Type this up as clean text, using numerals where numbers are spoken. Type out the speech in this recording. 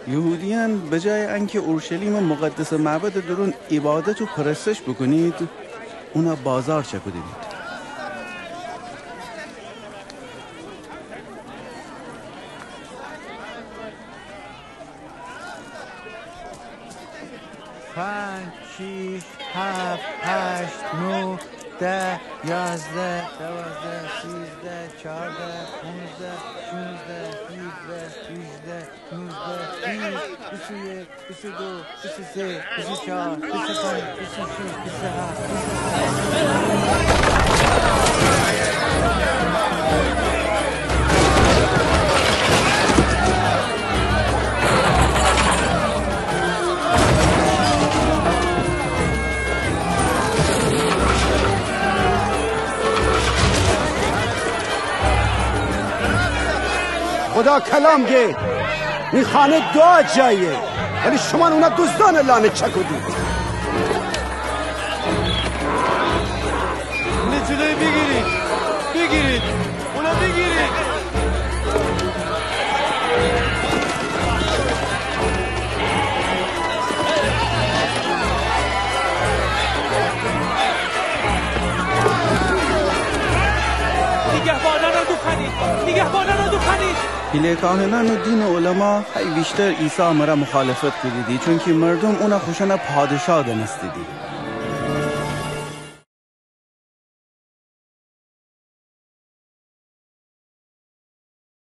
یهودیان به جای اینکه اورشلیم مقدس معبد درون عبادت و پرستش بکنید، اونا بازار چکودید. پنج، شیش، هفت، هشت، نو، 10، 11، 12، 13، 14، 15، 16، 17، 18، 19، 20، 21، 22، 23، 24، 25، 26، 27. خدا کلام گه این خانه دعا جایه، ولی شما اونا دزدان لانه چکودید. اینه جلوی بگیرید اونا بگیرید. نگهبانان رو دوخنید. پیله کاهنان و دین علما هی بیشتر عیسی مرا مخالفت کردیدی، چون که مردم اونا خوشن پادشاه دنستیدی.